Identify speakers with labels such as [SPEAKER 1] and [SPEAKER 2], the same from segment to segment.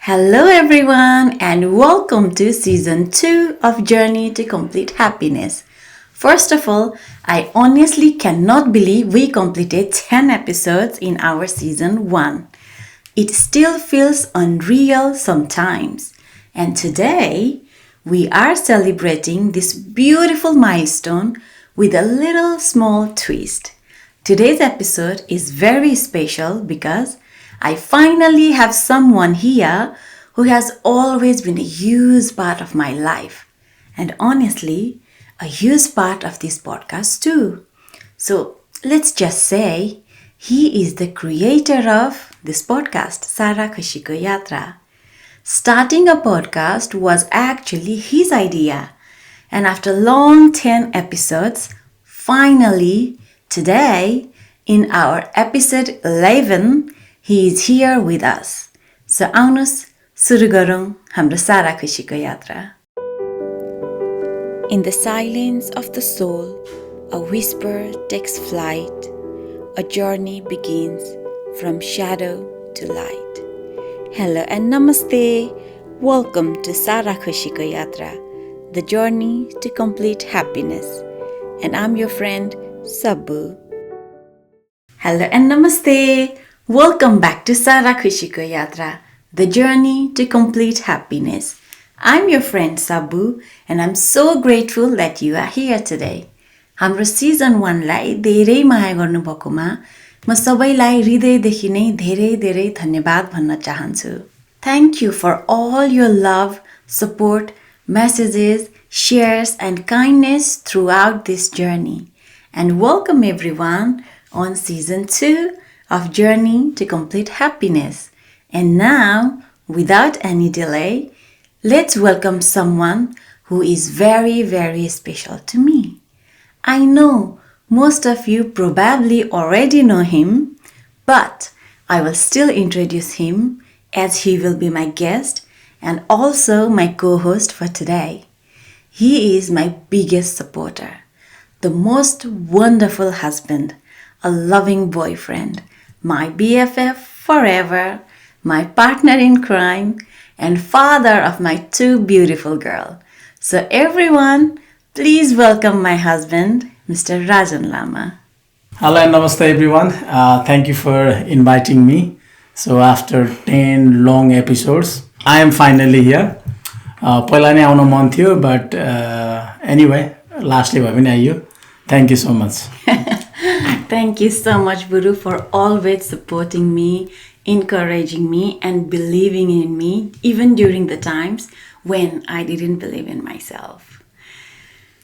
[SPEAKER 1] Hello, everyone, and welcome to season 2 of Journey to Complete Happiness. First of all, I honestly cannot believe we completed 10 episodes in our season 1. It still feels unreal sometimes. And today, we are celebrating this beautiful milestone with a little small twist. Today's episode is very special because I finally have someone here who has always been a huge part of my life. And honestly, a huge part of this podcast too. So let's just say he is the creator of this podcast, Sara Khushiko Yatra. Starting a podcast was actually his idea. And after long 10 episodes, finally, today, in our episode 11, he is here with us. So आउनुस् सुरु गरौँ हाम्रो सारा खुशीको यात्रा. In the silence of the soul, a whisper takes flight. A journey begins from shadow to light. Hello and namaste. Welcome to Sara Khushiko Yatra, the journey to complete happiness. And I'm your friend Sabbu. Hello and namaste. Welcome back to Sara Khushiko Yatra, the journey to complete happiness. I'm your friend Sabbu, and I'm so grateful that you are here today. हाम्रो season 1 लाई धेरै माया गर्नुभएकोमा म सबैलाई हृदयदेखि नै धेरै धेरै धन्यवाद भन्न चाहन्छु. Thank you for all your love, support, messages, shares and kindness throughout this journey. And welcome everyone on season 2 of Journey to Complete Happiness. And now, without any delay, let's welcome someone who is very, very special to me. I know most of you probably already know him, but I will still introduce him as he will be my guest and also my co-host for today. He is my biggest supporter, the most wonderful husband, a loving boyfriend, my BFF forever, my partner in crime, and father of my 2 beautiful girls. So everyone, please welcome my husband, Mr. Rajan Lama.
[SPEAKER 2] Hello and namaste everyone. Thank you for inviting me. So after 10 long episodes, I am finally here. पहिला नै आउन मन थियो, but anyway, lastly भए पनि आइयो. Thank you so much.
[SPEAKER 1] Thank you so much, Buru, for always supporting me, encouraging me, and believing in me, even during the times when I didn't believe in myself.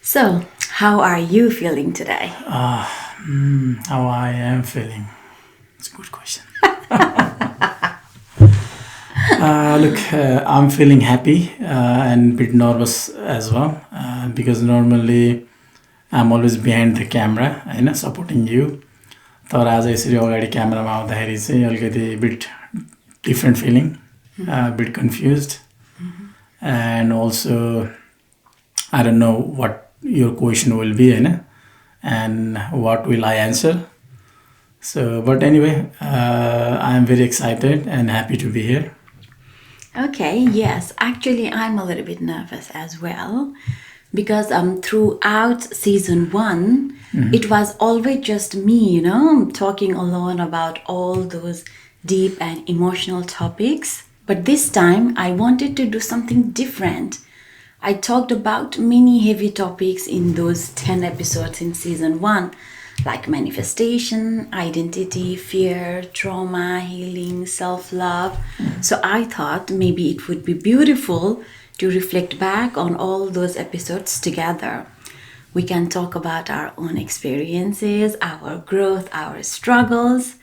[SPEAKER 1] So, how are you feeling today?
[SPEAKER 2] How I am feeling? It's a good question. I'm feeling happy and a bit nervous as well because normally I'm always behind the camera, supporting you. तर आज यसरी अगाडि क्यामेरामा आउँदाखेरि चाहिँ अलिकति bit different feeling, a bit confused, and also I don't know what your question will be, and what will I answer. So, but anyway, I am very excited and happy to be here.
[SPEAKER 1] Okay, yes, actually I'm a little bit nervous as well. Because throughout season 1, it was always just me, talking alone about all those deep and emotional topics. But this time, I wanted to do something different. I talked about many heavy topics in those 10 episodes in season 1, like manifestation, identity, fear, trauma, healing, self-love. So I thought maybe it would be beautiful to reflect back on all those episodes together. We can talk about our own experiences, our growth, our struggles,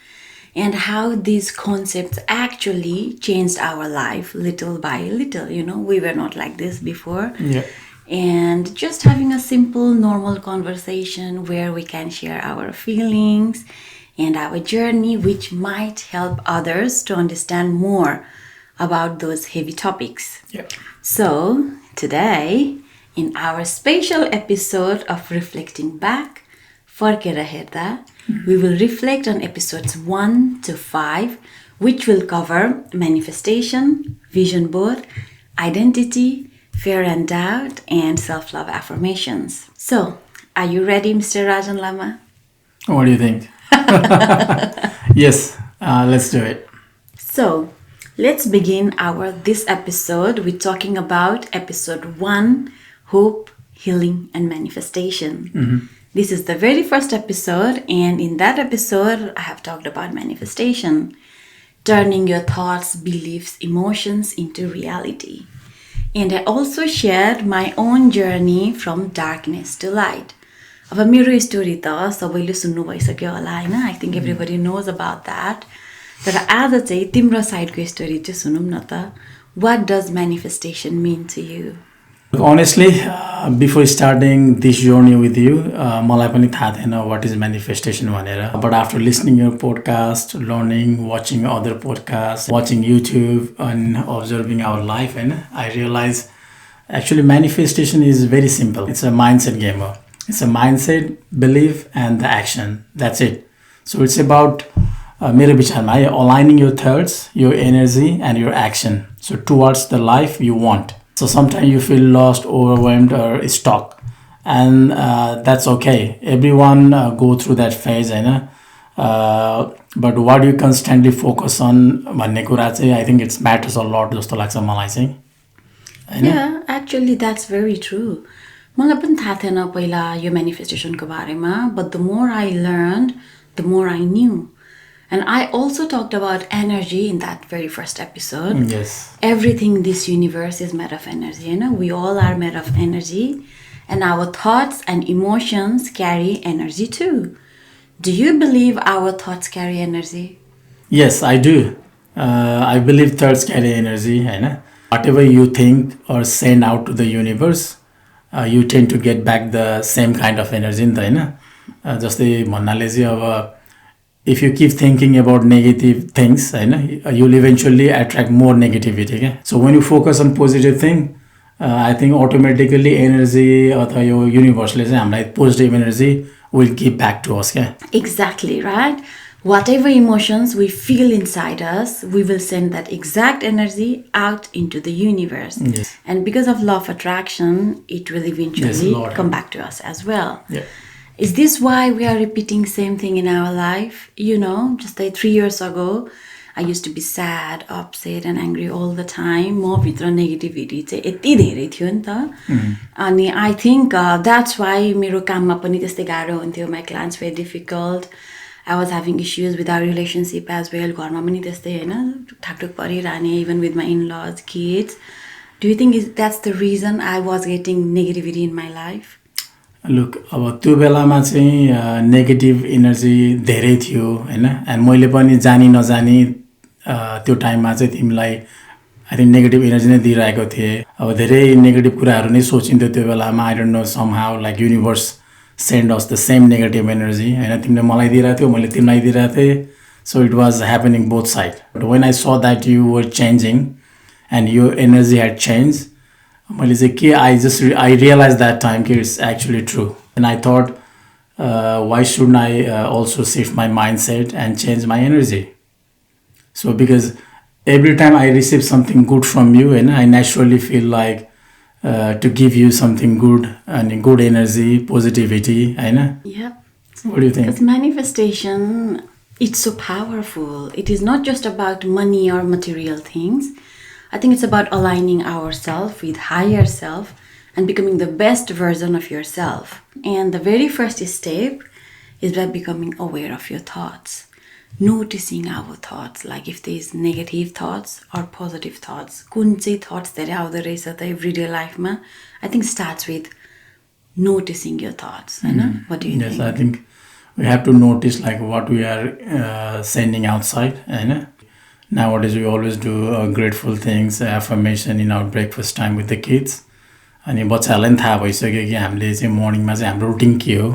[SPEAKER 1] and how these concepts actually changed our life little by little. We were not like this before.
[SPEAKER 2] Yeah.
[SPEAKER 1] And just having a simple, normal conversation where we can share our feelings and our journey, which might help others to understand more about those heavy topics.
[SPEAKER 2] Yeah.
[SPEAKER 1] So, today, in our special episode of Reflecting Back, Farkera Herda, we will reflect on episodes 1 to 5, which will cover manifestation, vision board, identity, fear and doubt, and self-love affirmations. So, are you ready, Mr. Rajan Lama?
[SPEAKER 2] What do you think? Yes, let's do it.
[SPEAKER 1] So, let's begin this episode with talking about episode 1, Hope, Healing, and Manifestation. This is the very first episode, and in that episode, I have talked about manifestation, turning your thoughts, beliefs, emotions into reality. And I also shared my own journey from darkness to light. अब मेरो story त सबैले सुन्नु भइसक्यो होला हैन. I think everybody knows about that. तर आज चाहिँ तिम्रो साइडको स्टोरी चाहिँ सुनौँ न त. What does manifestation mean to you?
[SPEAKER 2] Honestly, before starting this journey with you, मलाई पनि थाहा थिएन what is manifestation भनेर. But after listening your podcast, learning, watching other podcasts, watching YouTube and observing our life, and I realized actually manifestation is very simple. It's a mindset game. It's a mindset, belief, and the action. That's it. So it's about मेरो विचारमा aligning your thoughts, your energy, and your action. So towards the life you want. So sometimes you feel lost, overwhelmed, or stuck, and that's okay. Everyone go through that phase, but what you constantly focus on, भन्ने कुरा चाहिँ I think it matters a lot जस्तो लाग्छ मलाई चाहिँ.
[SPEAKER 1] Yeah, actually that's very true. मलाई पनि थाहा थिएन पहिला यो manifestationको बारेमा, but the more I learned, the more I knew. And I also talked about energy in that very first episode.
[SPEAKER 2] Yes.
[SPEAKER 1] Everything in this universe is made of energy, We all are made of energy. And our thoughts and emotions carry energy too. Do you believe our thoughts carry energy?
[SPEAKER 2] Yes, I do. I believe thoughts carry energy, Whatever you think or send out to the universe, you tend to get back the same kind of energy, जस्तै भन्नाले चाहिँ अब if you keep thinking about negative things, you'll eventually attract more negativity. Okay? So when you focus on positive thing, I think automatically energy or your universe, positive energy will give back to us. Okay?
[SPEAKER 1] Exactly, right? Whatever emotions we feel inside us, we will send that exact energy out into the universe.
[SPEAKER 2] Yes.
[SPEAKER 1] And because of law of attraction, it will eventually come back to us as well.
[SPEAKER 2] Yeah.
[SPEAKER 1] Is this why we are repeating same thing in our life? Just like 3 years ago, I used to be sad, upset and angry all the time. म भित्र negativity चाहिँ यति धेरै थियो नि त. अनि I think that's why मेरो काममा पनि त्यस्तै गाह्रो हुन्थ्यो. My clients were difficult. I was having issues with our relationship as well. घरमा पनि त्यस्तै ठाकठुक परिरहने, even with my in-laws, kids. Do you think that's the reason I was getting negativity in my life?
[SPEAKER 2] Look, अब त्यो बेलामा चाहिँ negative energy धेरै थियो end मैले पनि जानी नजानी त्यो टाइममा चाहिँ तिमीलाई आई थिङ्क नेगेटिभ एनर्जी नै दिइरहेको थिएँ. अब धेरै नेगेटिभ कुराहरू नै सोचिन्थ्यो त्यो बेलामा. I don't know somehow like universe send us the same negative energy तिमीले मलाई दिइरहेको थियो, मैले तिमीलाई दिइरहेको थिएँ. So it was happening both side. But when I saw that you were changing and यो एनर्जी ह्याड चेन्ज, मैले चाहिँ के I realized that time कि it's actually true. And I thought, why shouldn't I also shift my mindset and change my energy? So because every time I receive something good from you, and I naturally feel like to give you something good and good energy, positivity,
[SPEAKER 1] Yeah.
[SPEAKER 2] What do you think?
[SPEAKER 1] Because manifestation, it's so powerful. It is not just about money or material things. I think it's about aligning ourselves with higher self and becoming the best version of yourself. And the very first step is by becoming aware of your thoughts. Noticing our thoughts, like if there's negative thoughts or positive thoughts. कुन चाहिँ thoughts धेरै आउँदो रहेछ त everyday life मा. I think starts with noticing your thoughts. What do you think?
[SPEAKER 2] Yes, I think we have to notice like what we are sending outside. Nowadays, we always do grateful things, affirmation in our breakfast time with the kids. अनि बच्चाहरूलाई पनि थाहा भइसक्यो कि हामीले चाहिँ मर्निङमा चाहिँ हाम्रो रुटिन के हो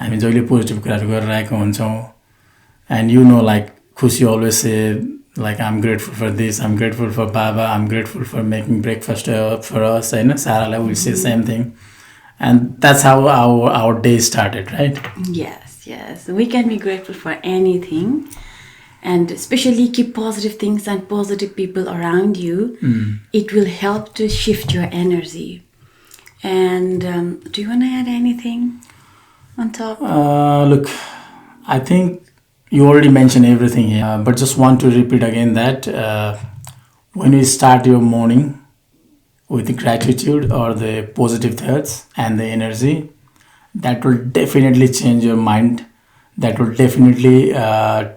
[SPEAKER 2] हामी जहिले पोजिटिभ कुराहरू गरिरहेको हुन्छौँ. एन्ड यु नो लाइक खुसी always say like I'm grateful for this, I'm grateful for Baba, I'm grateful for making breakfast for us. Sarah will say same thing. And that's how our day started, right?
[SPEAKER 1] Yes. We can be grateful for anything. and especially keep positive things and positive people around you. It will help to shift your energy. And do you want to add anything on top?
[SPEAKER 2] Look, I think you already mentioned everything here, but just want to repeat again that when you start your morning with gratitude or the positive thoughts and the energy, that will definitely change your mind. That will definitely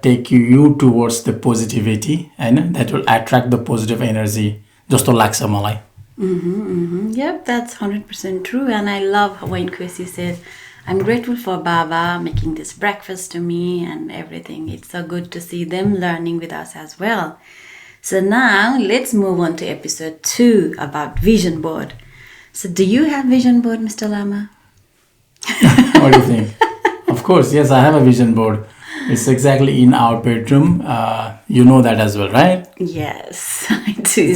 [SPEAKER 2] take you towards the positivity, and that will attract the positive energy. Just to लाग्छ मलाई.
[SPEAKER 1] Yep, that's 100% true. And I love when Kwesi said, I'm grateful for Baba making this breakfast to me and everything. It's so good to see them learning with us as well. So now let's move on to episode 2 about vision board. So do you have vision board, Mr. Lama?
[SPEAKER 2] What do you think? Of course, yes, I have a vision board. It's exactly in our bedroom. You know that as well, right?
[SPEAKER 1] Yes, I do.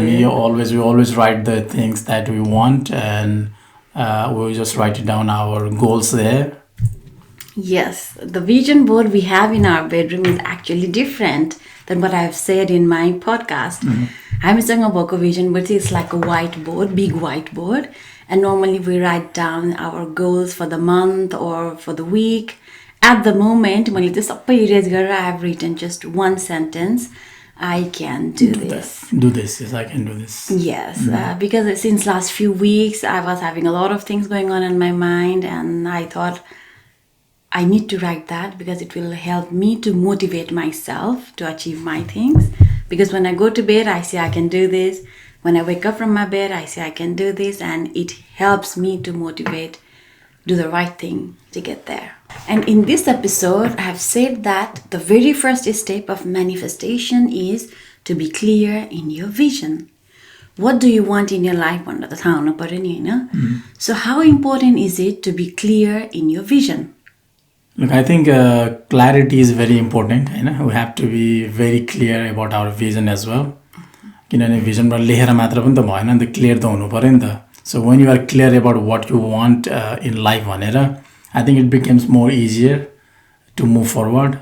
[SPEAKER 2] We always write the things that we want, and we just write it down our goals there.
[SPEAKER 1] Yes, the vision board we have in our bedroom is actually different than what I've said in my podcast. हामीसँग भएको vision board is like a whiteboard, big whiteboard, and normally we write down our goals for the month or for the week. At the moment, मैले त्यो सबै erase गरेर I have written just one sentence. I can do this.
[SPEAKER 2] Do this, yes, I can do this.
[SPEAKER 1] Yes, because since last few weeks, I was having a lot of things going on in my mind, and I thought I need to write that because it will help me to motivate myself to achieve my things. Because when I go to bed, I say I can do this. When I wake up from my bed, I say I can do this, and it helps me to motivate, do the right thing to get there. And in this episode, I have said that the very first step of manifestation is to be clear in your vision. What do you want in your life? So how important is it to be clear in your vision?
[SPEAKER 2] Look, I think clarity is very important. We have to be very clear about our vision as well. किनभने भिजनबाट लेखेर मात्र पनि त भएन नि त, clear त हुनु पर्यो नि त. So when you are clear about what you want in life भनेर, I think it becomes more easier to move forward.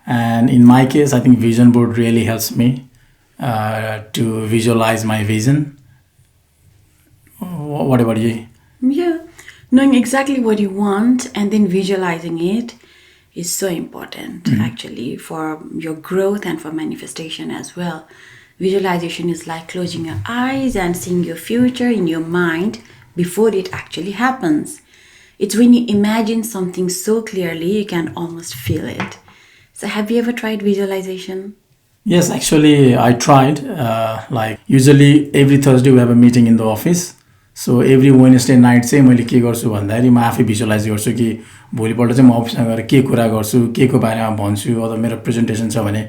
[SPEAKER 2] And in my case, I think vision board really helps me to visualize my vision. What about you?
[SPEAKER 1] Yeah, knowing exactly what you want and then visualizing it is so important actually for your growth and for manifestation as well. Visualization is like closing your eyes and seeing your future in your mind before it actually happens. It's when you imagine something so clearly, you can almost feel it. So have you ever tried visualization?
[SPEAKER 2] Yes, actually, I tried. Like usually every Thursday we have a meeting in the office. So every Wednesday night चाहिँ मैले के गर्छु भन्दाखेरि म आफै visualise गर्छु कि भोलिपल्ट चाहिँ म अफिसमा गएर के कुरा गर्छु, के को बारेमा भन्छु, अथवा मेरो प्रेजेन्टेसन छ भने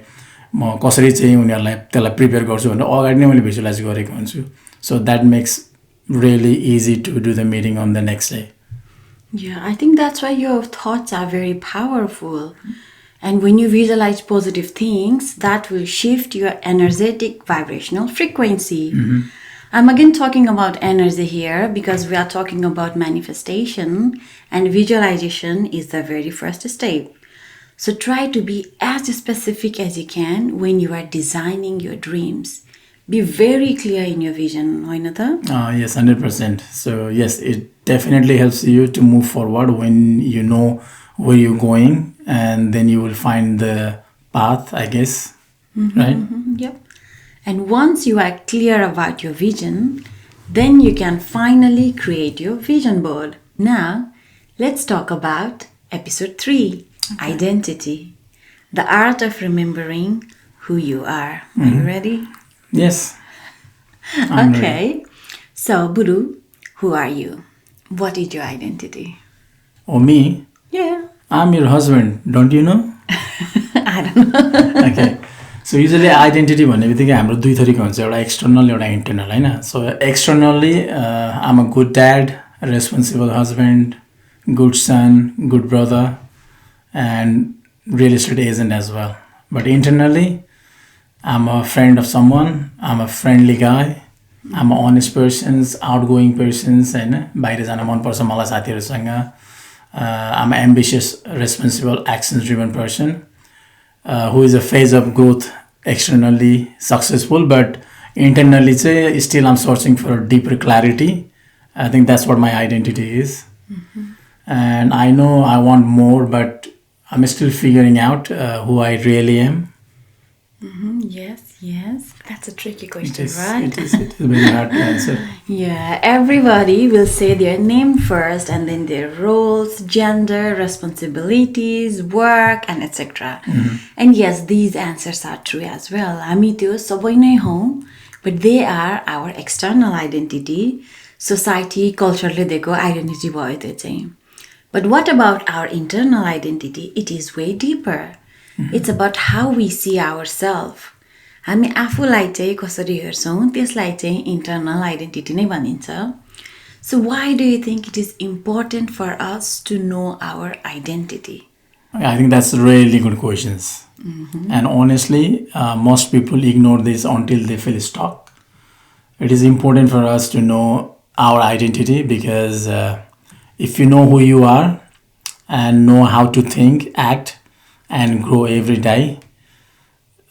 [SPEAKER 2] म कसरी चाहिँ उनीहरूलाई त्यसलाई प्रिपेयर गर्छु भनेर अगाडि नै मैले भिजुअलाइज गरेको हुन्छु. So that makes really easy to do the meeting on the next day.
[SPEAKER 1] Yeah, I think that's why your thoughts are very powerful. And when you visualize positive things, that will shift your energetic vibrational frequency. I'm again talking about energy here because we are talking about manifestation, and visualization is the very first step. So try to be as specific as you can when you are designing your dreams. Be very clear in your vision, होइन त?
[SPEAKER 2] Yes, 100%. So yes, it definitely helps you to move forward when you know where you're going, and then you will find the path, I guess, right?
[SPEAKER 1] Yep. And once you are clear about your vision, then you can finally create your vision board. Now, let's talk about episode 3, identity, the art of remembering who you are. Are you ready?
[SPEAKER 2] Yes.
[SPEAKER 1] Okay. So, Buru, who are you? What is your identity?
[SPEAKER 2] Oh, me?
[SPEAKER 1] Yeah.
[SPEAKER 2] I'm your husband. Don't you know?
[SPEAKER 1] I don't know.
[SPEAKER 2] Okay. So usually identity भन्ने बित्तिकै हाम्रो दुई थरीको हुन्छ, एउटा external एउटा internal, होइन? So externally I'm a good dad, a responsible husband, good son, good brother, and real estate agent as well. But internally I'm a friend of someone, I'm a friendly guy, I'm an honest person, outgoing person, होइन? बाहिर जान मनपर्छ मलाई साथीहरूसँग. I'm an ambitious, responsible, action driven person. who is a phase of growth, externally successful, but internally still I'm searching for deeper clarity. I think that's what my identity is. And I know I want more, but I'm still figuring out who I really am.
[SPEAKER 1] Yes. That's a tricky question,
[SPEAKER 2] It is,
[SPEAKER 1] right?
[SPEAKER 2] it is very hard to answer.
[SPEAKER 1] Yeah, everybody will say their name first and then their roles, gender, responsibilities, work, and etc. And yes, these answers are true as well. हामी त्यो सबै नै हौं, but they are our external identity. Society, culturally दिएको identity भयो त्यो चाहिँ. But what about our internal identity? It is way deeper. It's about how we see ourselves. हामी आफूलाई चाहिँ कसरी हेर्छौं त्यसलाई चाहिँ internal identity नै भनिन्छ. So why do you think it is important for us to know our identity?
[SPEAKER 2] I think that's really good questions. And honestly, most people ignore this until they feel stuck. It is important for us to know our identity because if you know who you are and know how to think, act, and grow every day,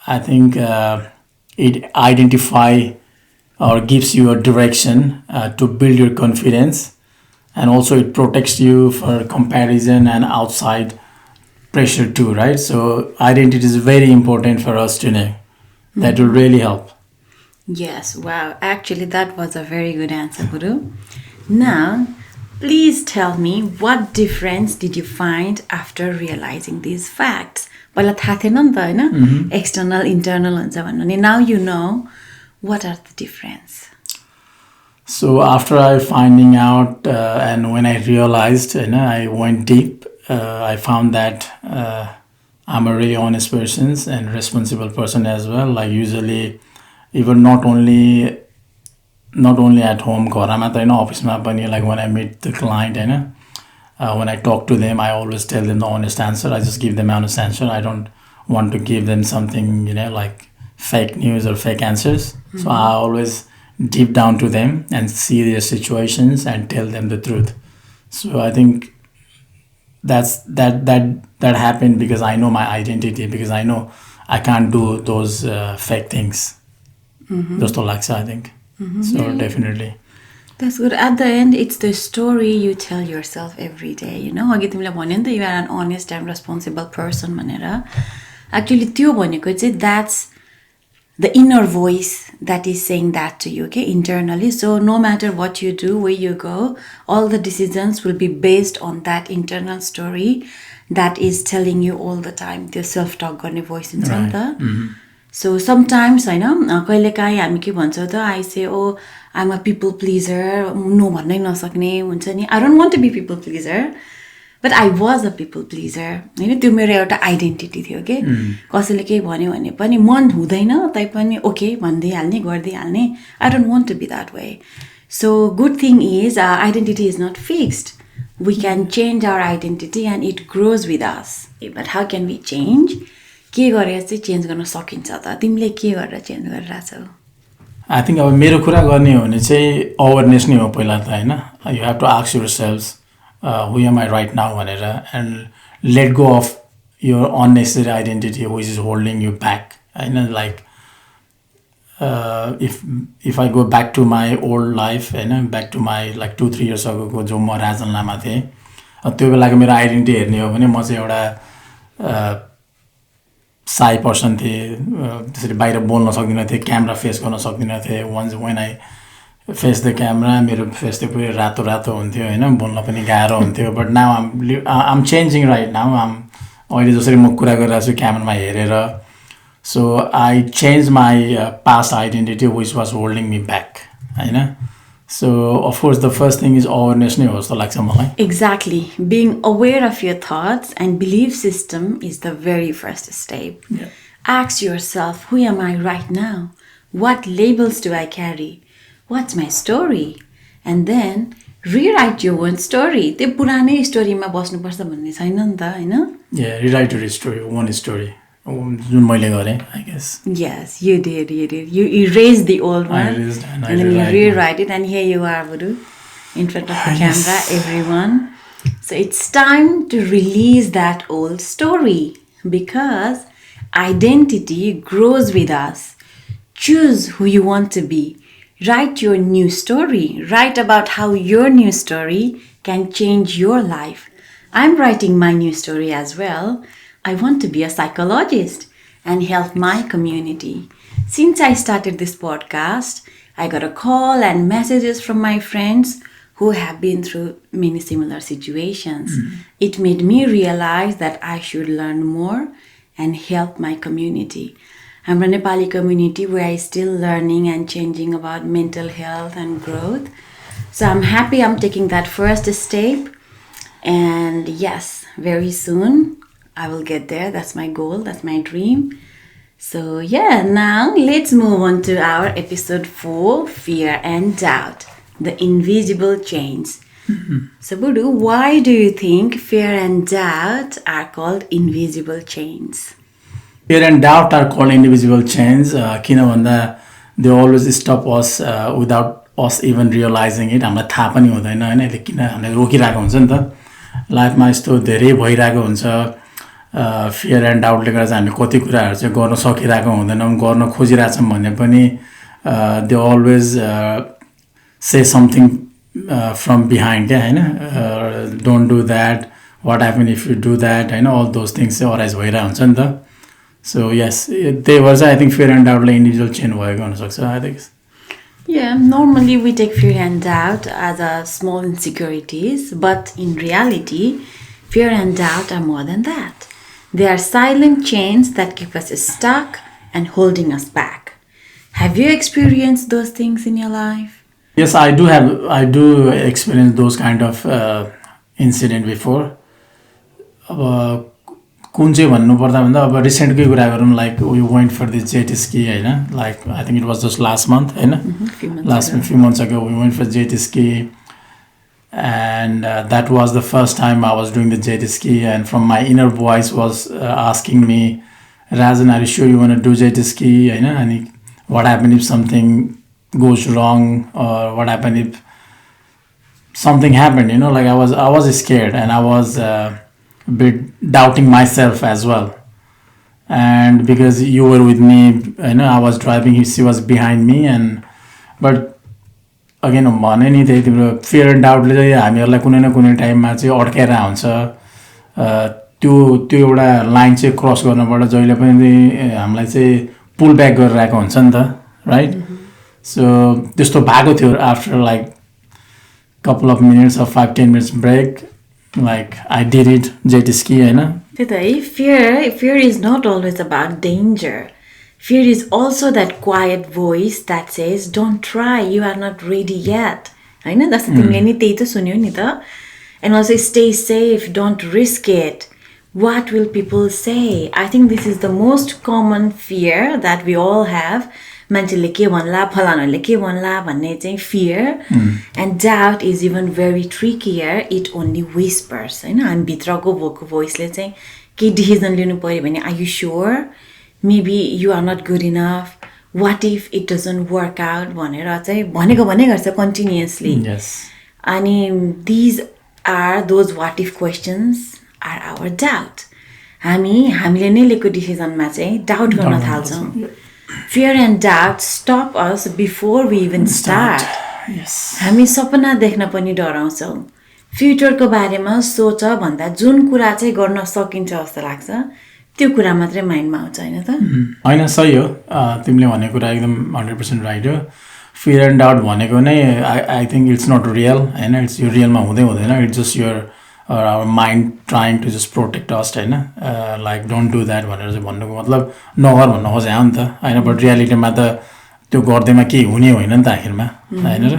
[SPEAKER 2] I think it identify or gives you a direction to build your confidence, and also it protects you for comparison and outside pressure too, right? So identity is very important for us to know. That will really help.
[SPEAKER 1] Yes, wow. Actually, that was a very good answer, Guru. Now, please tell me what difference did you find after realizing these facts? पहिला थाहा थिएन नि त हैन external internal हुन्छ भन्नु नि now you know what are the difference.
[SPEAKER 2] So after I finding out and when I realized, I went deep. I found that I'm a really honest person and responsible person as well. Like usually, even not only at home, घरमा त हैन अफिसमा पनि, like when I meet the client, when I talk to them, I always tell them the honest answer. I just give them honest answer. I don't want to give them something, like fake news or fake answers. So I always deep down to them and see their situations and tell them the truth. So I think that happened because I know my identity, because I know I can't do those fake things. Those to like, I think. So definitely.
[SPEAKER 1] That's good. At the end, it's the story you tell yourself every day. अघि तिमीले भन्यो नि त you are an honest and responsible person भनेर. Actually, त्यो भनेको चाहिँ that's the inner voice that is saying that to you, okay, internally. So no matter what you do, where you go, all the decisions will be based on that internal story that is telling you all the time. त्यो self-talk गर्ने voice हुन्छ नि त. So sometimes, कहिलेकाहीँ हामी के भन्छौँ त, I say, oh, I'm a people pleaser, no भन्नै नसक्ने हुन्छ नि. I don't want to be people pleaser, but I was a people pleaser. त्यो मेरो एउटा आइडेन्टिटी थियो के. कसैले केही भन्यो भने पनि मन हुँदैन तै पनि okay भन्दिहाल्ने गर्दिहाल्ने. I don't want to be that way. So good thing is our identity is not fixed. We can change our identity and it grows with us. But how can we change? के गरेर चाहिँ change गर्न सकिन्छ त? तिमीले के गरेर change गरिरहेछौ?
[SPEAKER 2] I think अब मेरो कुरा गर्ने हो भने चाहिँ अवेरनेस नै हो पहिला त हैन. You have to ask yourselves who am I right now भनेर, and let go of your unnecessary identity which is holding you back. Hahn, like if I go back to my old life, back to my like 2-3 years ago को जो म राजन लामा थिएँ, त्यो बेलाको मेरो identity हेर्ने हो भने म चाहिँ एउटा साई पर्सन थिएँ. त्यसरी बाहिर बोल्न सक्दिनँ थिएँ, क्यामेरा फेस गर्न सक्दिनँ थिएँ. Once when I face the camera मेरो फेस चाहिँ पुरै रातो रातो हुन्थ्यो हैन, बोल्न पनि गाह्रो हुन्थ्यो. But now I'm changing right now. अहिले जसरी म कुरा गरिरहेको छु क्यामेरामा हेरेर. So I change my past identity which was holding me back हैन. So, of course, the first thing is awareness नै हो जस्तो लाग्छ मलाई.
[SPEAKER 1] Exactly. Being aware of your thoughts and belief system is the very first step.
[SPEAKER 2] Yeah.
[SPEAKER 1] Ask yourself, who am I right now? What labels do I carry? What's my story? And then rewrite your own story. त्यो पुरानै स्टोरीमा बस्नुपर्छ भन्ने छैन नि त, हैन?
[SPEAKER 2] Yeah, rewrite your story, one story. जुन मैले गरेँ, I guess.
[SPEAKER 1] Yes, you did. You erased the old one.
[SPEAKER 2] I erased and I
[SPEAKER 1] then you rewrite it, and here you are, Guru, in front of the camera, everyone. So it's time to release that old story, because Identity grows with us. Choose who you want to be. Write your new story. Write about how your new story can change your life. I'm writing my new story as well. I want to be a psychologist and help my community. Since I started this podcast, I got a call and messages from my friends who have been through many similar situations. It made me realize that I should learn more and help my community. I'm in a Nepali community where I'm still learning and changing about mental health and growth. So I'm happy I'm taking that first step. And yes, very soon I will get there. That's my goal. That's my dream. So yeah, now let's move on to our episode 4, Fear and Doubt, the invisible chains. So Budu, why do you think fear and doubt are called invisible chains?
[SPEAKER 2] Fear and doubt are called invisible chains. किन भन्दा they always stop us without us even realizing it. हामीलाई थाहा पनि हुँदैन हैन, यसले किन हामीलाई रोकिरहेको हुन्छ नि त. लाइफमा यस्तो धेरै भइरहेको हुन्छ. फियर एन्ड डाउटले गर्दा हामीले कति कुराहरू चाहिँ गर्न सकिरहेको हुँदैनौँ, गर्न खोजिरहेछौँ भने पनि they always say something from behind क्या होइन. Don't do that, what happen if you do that होइन, अल दोज थिङ्स चाहिँ अराइज भइरहेको हुन्छ नि त. सो यस, त्यही भएर चाहिँ आई थिङ्क फियर एन्ड डाउटले इन्डिभिजुअल चेन्ज भएको हुनसक्छ. I think
[SPEAKER 1] Yeah, normally we take fear and doubt as a small insecurities, but in reality, fear and doubt are more than that. They are silent chains that keep us stuck and holding us back. Have you experienced those things in your life?
[SPEAKER 2] Yes, I do experience those kind of incident before. कुन चाहिँ भन्नुपर्दा भन्दा अब रिसेन्टकै कुरा गरौँ, like we went for this jet ski होइन, like I think it was just last month होइन, few months ago we went for jet ski. And that was the first time I was doing the jet ski, and from my inner voice was asking me, Rajan, are you sure you want to do jet ski? And what happened if something goes wrong, or what happened if something happened? Like I was scared, and I was a bit doubting myself as well. And because you were with me, I was driving, she was behind me, but again भने नि त्यही तिम्रो fear and डाउटले चाहिँ हामीहरूलाई कुनै न कुनै टाइममा चाहिँ अड्काएर हुन्छ. त्यो एउटा लाइन चाहिँ क्रस गर्नबाट जहिले पनि हामीलाई चाहिँ पुल ब्याक गरिरहेको हुन्छ नि त, राइट? सो त्यस्तो भएको थियो after like couple of minutes of 5-10 minutes break, like I did it jet ski होइन.
[SPEAKER 1] त्यही त है, fear is not always about danger. Fear is also that quiet voice that says, don't try, you are not ready yet. होइन, that's the thing, नि त्यही त सुन्यो नि त. And also stay safe, don't risk it. What will people say? I think this is the most common fear that we all have. मान्छेले के भन्ला, फलानाले के भन्ला भन्ने चाहिँ fear. And doubt is even very trickier. It only whispers. होइन, हामीभित्रको भएको भोइसले चाहिँ के decision लिनु पर्यो भने, are you sure? Maybe you are not good enough. What if it doesn't work out? भनेर चाहिँ भनेको गर्छ continuously.
[SPEAKER 2] Yes.
[SPEAKER 1] अनि these are those what if questions are our doubt. हामीले नै लिएको डिसिजनमा चाहिँ डाउट गर्न थाल्छौँ. Fear and doubt stop us before we even start.
[SPEAKER 2] Yes.
[SPEAKER 1] हामी सपना देख्न पनि डराउँछौँ. फ्युचरको बारेमा सोच भन्दा जुन कुरा चाहिँ गर्न सकिन्छ जस्तो लाग्छ त्यो कुरा मात्रै माइन्डमा आउँछ होइन त.
[SPEAKER 2] होइन, सही हो, तिमीले भनेको कुरा एकदम 100% राइट हो. फियर एन्ड डाउट भनेको नै I think it's not real होइन, इट्स यो रियलमा हुँदैन. It's just your our mind trying to just protect us होइन, लाइक डोन्ट डु द्याट भनेर चाहिँ भन्नुको मतलब नगर भन्नु खोजे हो नि त होइन. बट रियालिटीमा त त्यो गर्दैमा केही हुने होइन नि त आखिरमा होइन र.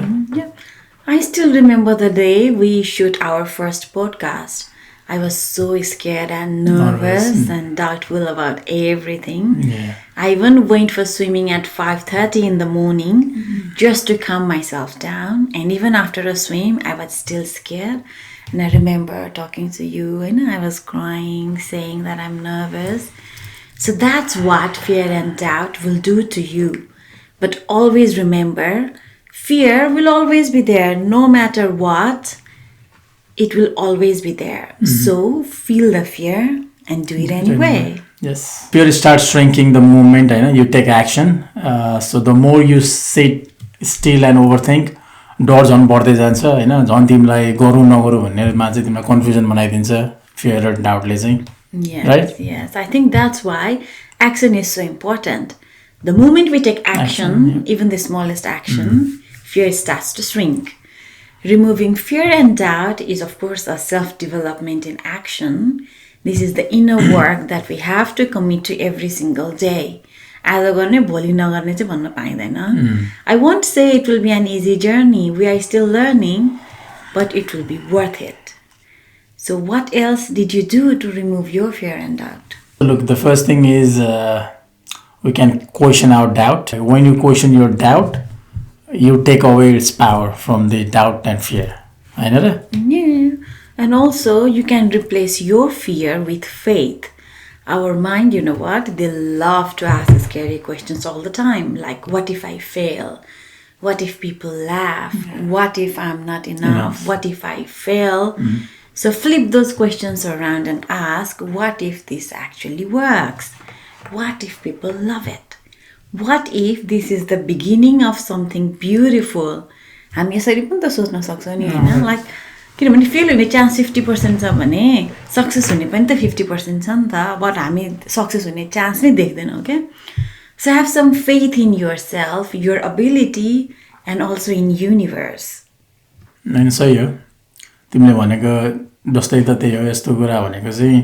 [SPEAKER 1] I still remember the day we shoot our first podcast. I was so scared and nervous and doubtful about everything.
[SPEAKER 2] Yeah.
[SPEAKER 1] I even went for swimming at 5:30 in the morning just to calm myself down. And even after a swim, I was still scared. And I remember talking to you and I was crying, saying that I'm nervous. So that's what fear and doubt will do to you. But always remember, fear will always be there no matter what. It will always be there. So feel the fear and do it anyway.
[SPEAKER 2] Yes. Fear starts shrinking the moment you take action. So the more you sit still and overthink, डर झन् बढ्दै जान्छ होइन झन् तिमीलाई गरौँ नगरौँ भन्नेमा चाहिँ तिमीलाई कन्फ्युजन बनाइदिन्छ फियर र डाउटले चाहिँ
[SPEAKER 1] Yes,
[SPEAKER 2] right?
[SPEAKER 1] yes. I think that's why action is so important. The moment we take action, even the smallest action, fear starts to shrink. Removing fear and doubt is, of course, a self-development in action. This is the inner work that we have to commit to every single day. आज गर्ने भोलि नगर्ने चाहिँ भन्न पाइँदैन. I won't say it will be an easy journey. We are still learning, but it will be worth it. So what else did you do to remove your fear and doubt?
[SPEAKER 2] Look, the first thing is we can question our doubt. When you question your doubt, you take away its power from the doubt and fear. होइन र?
[SPEAKER 1] Yeah. And also, you can replace your fear with faith. Our mind, you know what? They love to ask scary questions all the time. Like, what if I fail? What if people laugh? What if I'm not enough? What if I fail? So flip those questions around and ask, what if this actually works? What if people love it? What if this is the beginning of something beautiful? हामी यसरी पनि त सोच्न सक्छौँ नि होइन like किनभने fail हुने चान्स 50% छ भने सक्सेस हुने पनि त 50% छ नि त बट हामी सक्सेस हुने चान्स नै देख्दैनौँ क्या so have some faith in yourself your ability and also in universe
[SPEAKER 2] होइन सही हो तिमीले भनेको जस्तै त त्यही हो यस्तो कुरा भनेको चाहिँ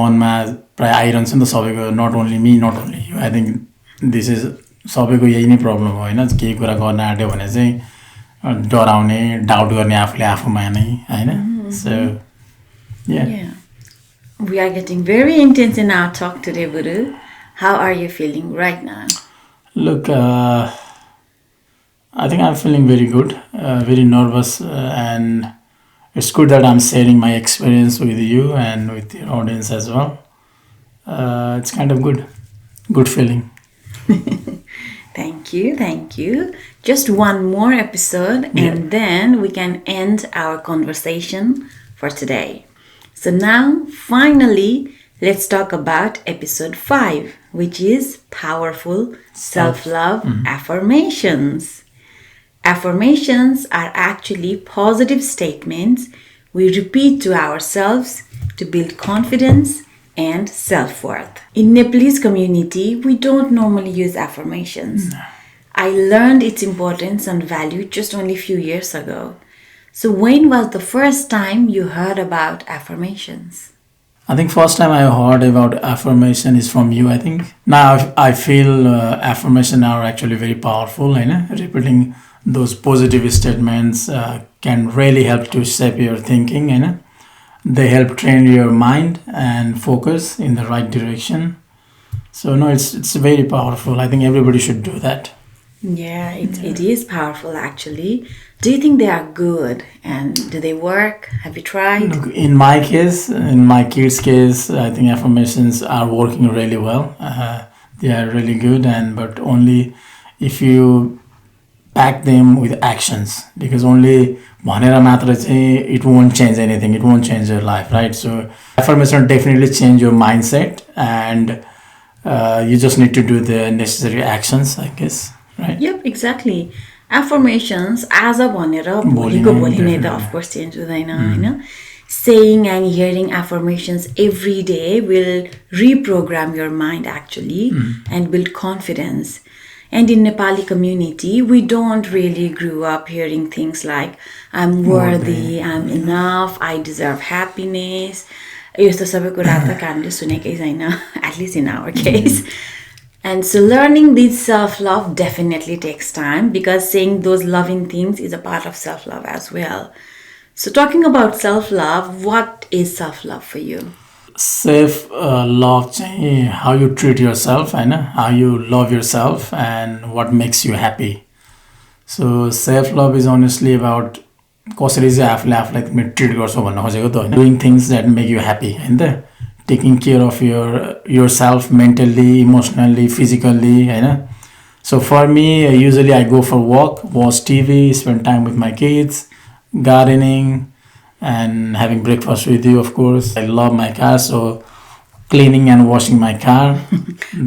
[SPEAKER 2] मनमा प्रायः आइरहन्छ नि त सबैको not only me not only you I think this is सबैको यही नै प्रब्लम हो होइन केही कुरा गर्न आँट्यो भने चाहिँ डराउने डाउट गर्ने आफूले आफूमा नै होइन सो
[SPEAKER 1] We are getting very intense in our talk today, Guru. How are you feeling right now?
[SPEAKER 2] Look, I think I'm feeling very good, very nervous, and it's good that I'm sharing my experience with you and with your audience as well. It's kind of good feeling.
[SPEAKER 1] Thank you, thank you. Just one more episode and then we can end our conversation for today. So now, finally, let's talk about episode 5, which is powerful self-love affirmations. Affirmations are actually positive statements we repeat to ourselves to build confidence and self-worth. In Nepalese community, we don't normally use affirmations. No. I learned its importance and value just only a few years ago. So when was the first time you heard about affirmations?
[SPEAKER 2] I think first time I heard about affirmation is from you, I think. Now I feel affirmation are actually very powerful. Repeating those positive statements can really help to shape your thinking. They help train your mind and focus in the right direction. So no, it's very powerful. I think everybody should do that.
[SPEAKER 1] Yeah, it is powerful actually. Do you think they are good and do they work? Have you tried?
[SPEAKER 2] Look, in my case, in my kids' case, I think affirmations are working really well. They are really good, but only if you back them with actions, because only भनेर मात्र चाहिँ it won't change anything, it won't change your life, right? So affirmation definitely change your mindset and you just need to do the necessary actions, I guess, right?
[SPEAKER 1] Yep, exactly. Affirmations as a भनेर भोलिको भोलि नै त of course change हुँदैन हैन saying and hearing affirmations every day will reprogram your mind actually and build confidence. And in Nepali community, we don't really grew up hearing things like, I'm worthy, I'm enough, I deserve happiness. यस्तो सबै कुरा त कानले सुनेकै छैन, at least in our case. And so learning this self-love definitely takes time because saying those loving things is a part of self-love as well. So talking about self-love, what is self-love for you?
[SPEAKER 2] Self-love चाहिँ how you treat yourself, how you love yourself and what makes you happy. So self-love is honestly about कसरी चाहिँ आफूले आफूलाई तिमी treat गर्छौ भन्न खोजेको त होइन doing things that make you happy हैन त taking care of yourself mentally, emotionally, physically हैन. So for me, usually I go for walk, watch TV, spend time with my kids, gardening and having breakfast with you, of course. I love my car, so cleaning and washing my car.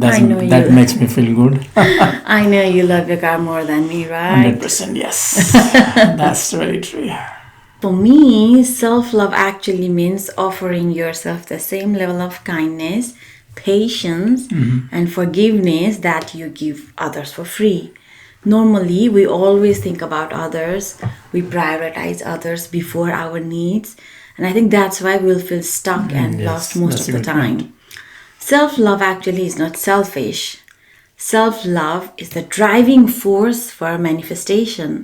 [SPEAKER 1] I know
[SPEAKER 2] That
[SPEAKER 1] you.
[SPEAKER 2] makes me feel good.
[SPEAKER 1] I know you love your car more than me, right?
[SPEAKER 2] 100%, yes. That's very true.
[SPEAKER 1] For me, self love actually means offering yourself the same level of kindness, patience, and forgiveness that you give others for free. Normally, we always think about others, we prioritize others before our needs, and I think that's why we'll feel stuck and lost
[SPEAKER 2] Yes,
[SPEAKER 1] most
[SPEAKER 2] that's
[SPEAKER 1] of
[SPEAKER 2] a
[SPEAKER 1] the
[SPEAKER 2] good point.
[SPEAKER 1] time. Self love actually is not selfish. Self love is the driving force for manifestation.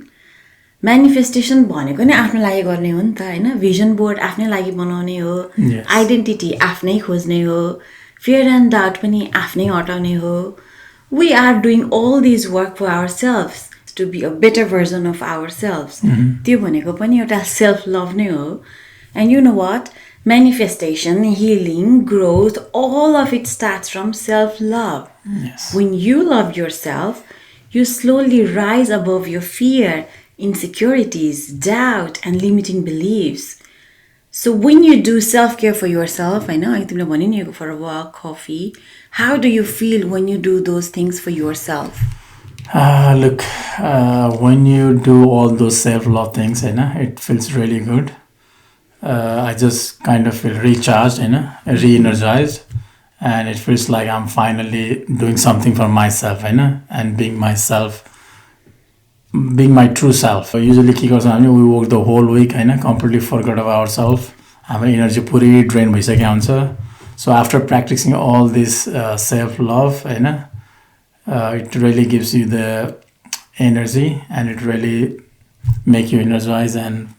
[SPEAKER 1] Manifestation भनेको नै आफ्नो लागि गर्ने हो नि त होइन vision board आफ्नै लागि बनाउने हो
[SPEAKER 2] Yes.
[SPEAKER 1] आइडेन्टिटी आफ्नै खोज्ने हो फियर एन्ड डाउट पनि आफ्नै हटाउने हो we are doing all this work for ourself to be a better version of ourself त्यो भनेको पनि एउटा सेल्फ लभ नै हो and you know what manifestation, healing, growth, all of it starts from self-love.
[SPEAKER 2] Yes.
[SPEAKER 1] When you love yourself, you slowly rise above your fear, insecurities, doubt, and limiting beliefs. So when you do self-care for yourself, I know तिमीले भन्यो नि for a walk, coffee, how do you feel when you do those things for yourself?
[SPEAKER 2] Look, when you do all those self-love things, it feels really good. I just kind of feel recharged, re-energized, and it feels like I'm finally doing something for myself, and being myself, being my true self. So usually के गर्छौँ हामी we work the whole week, completely forgot about ourselves. हाम्रो energy पुरै drain भइसकेको हुन्छ. So after practicing all this self-love, it really gives you the energy, and it really make you energized and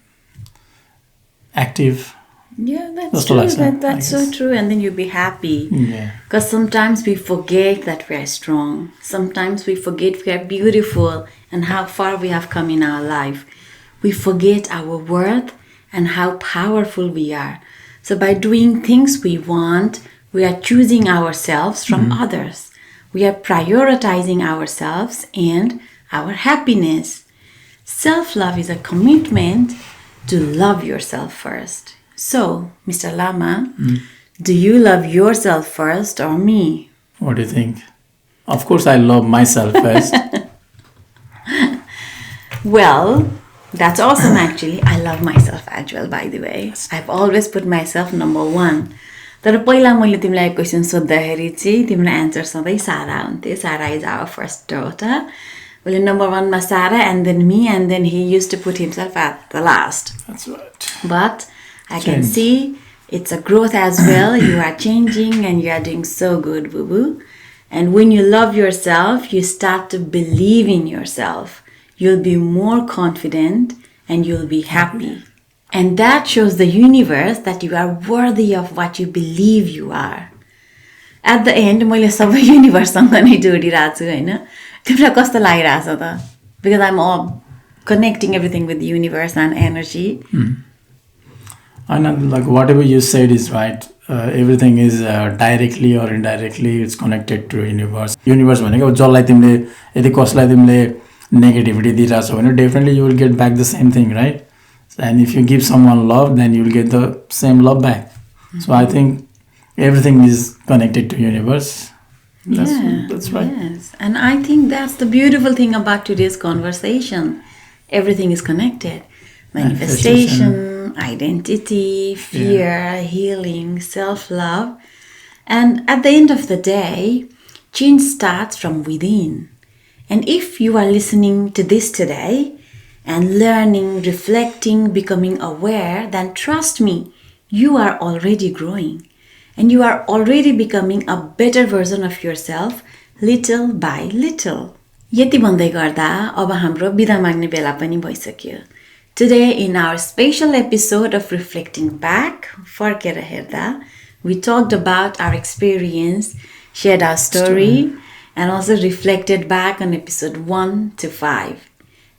[SPEAKER 2] active.
[SPEAKER 1] Yeah, that's
[SPEAKER 2] That's
[SPEAKER 1] true.
[SPEAKER 2] what I said,
[SPEAKER 1] That's
[SPEAKER 2] I
[SPEAKER 1] so
[SPEAKER 2] guess.
[SPEAKER 1] true. And then you'll be happy.
[SPEAKER 2] Yeah.
[SPEAKER 1] Because sometimes we forget that we are strong. Sometimes we forget we are beautiful and how far we have come in our life. We forget our worth and how powerful we are. So by doing things we want, we are choosing ourselves from others. We are prioritizing ourselves and our happiness. Self-love is a commitment to love yourself first. So, Mr. Lama, do you love yourself first or me?
[SPEAKER 2] What do you think? Of course, I love myself first.
[SPEAKER 1] Well, that's awesome actually. I love myself as well, by the way. I've always put myself number one. तर पहिला मैले तिमीलाई question सोद्धाखेरि चाहिँ तिम्रो answer सधैँ सारा हुन्थ्यो. Sarah is our first daughter. Well, number one was Sarah and then me, and then he used to put himself at the last.
[SPEAKER 2] That's right.
[SPEAKER 1] But I can
[SPEAKER 2] Change.
[SPEAKER 1] see it's a growth as well. You are changing and you are doing so good, boo boo. And when you love yourself, you start to believe in yourself. You'll be more confident and you'll be happy. And that shows the universe that you are worthy of what you believe you are. At the end, मैले सबै युनिभर्ससँग नै जोडिरहेको छु हैन तिमीलाई कस्तो लागिरहेछ त because I'm all connecting everything with the universe and energy.
[SPEAKER 2] I know, like whatever you said is right. Everything is directly or indirectly it's connected to universe. Universe भनेको जसलाई तिमीले यदि कसलाई तिमीले नेगेटिभिटी दिइरहेछौ भने definitely you will get back the same thing, right? And if you give someone love, then you will get the same love back. So I think everything is connected to universe. That's right.
[SPEAKER 1] Yes. And I think that's the beautiful thing about today's conversation. Everything is connected. Manifestation, identity, fear, healing, self-love. And at the end of the day, change starts from within. And if you are listening to this today and learning, reflecting, becoming aware, then trust me, you are already growing. And you are already becoming a better version of yourself, little by little. यति भन्दै गर्दा अब हाम्रो बिदा माग्ने बेला पनि भइसक्यो. Today in our special episode of Reflecting Back, Farkera Herda, we talked about our experience, shared our story, and also reflected back on episode 1 to 5.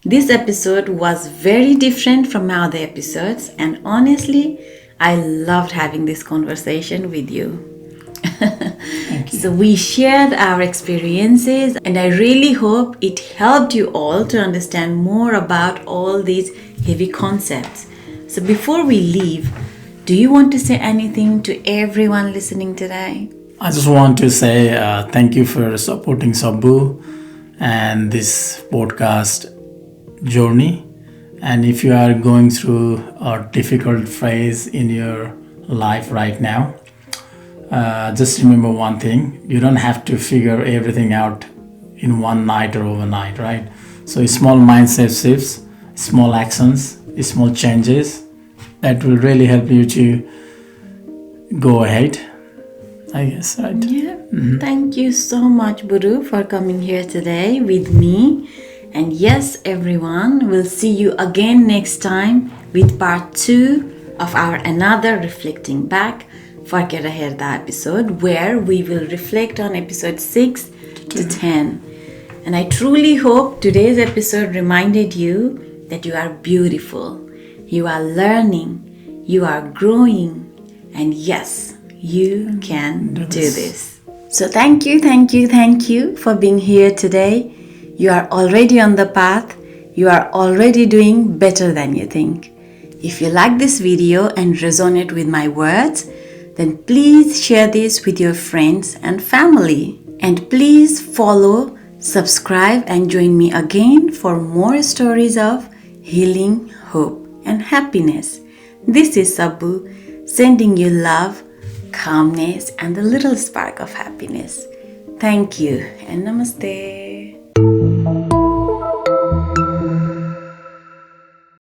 [SPEAKER 1] This episode was very different from my other episodes, and honestly, I loved having this conversation with you. So we shared our experiences, and I really hope it helped you all to understand more about all these heavy concepts. So before we leave, do you want to say anything to everyone listening today?
[SPEAKER 2] I just want to say thank you for supporting Sabbu and this podcast journey. And if you are going through a difficult phase in your life right now, just remember one thing: you don't have to figure everything out in one night or overnight, right? So, small mindset shifts, small actions, small changes that will really help you to go ahead, I guess, right?
[SPEAKER 1] Yeah. Thank you so much, Buru, for coming here today with me. And yes, everyone, we'll see you again next time with part 2 of our another Reflecting Back Farkera Herda episode, where we will reflect on episode 6 to 10. And I truly hope today's episode reminded you that you are beautiful, you are learning, you are growing, and yes, you can do this. So thank you for being here today. You are already on the path. You are already doing better than you think. If you like this video and resonate with my words, then please share this with your friends and family. And please follow, subscribe, and join me again for more stories of healing, hope, and happiness. This is Sabbu sending you love, calmness, and a little spark of happiness. Thank you and namaste.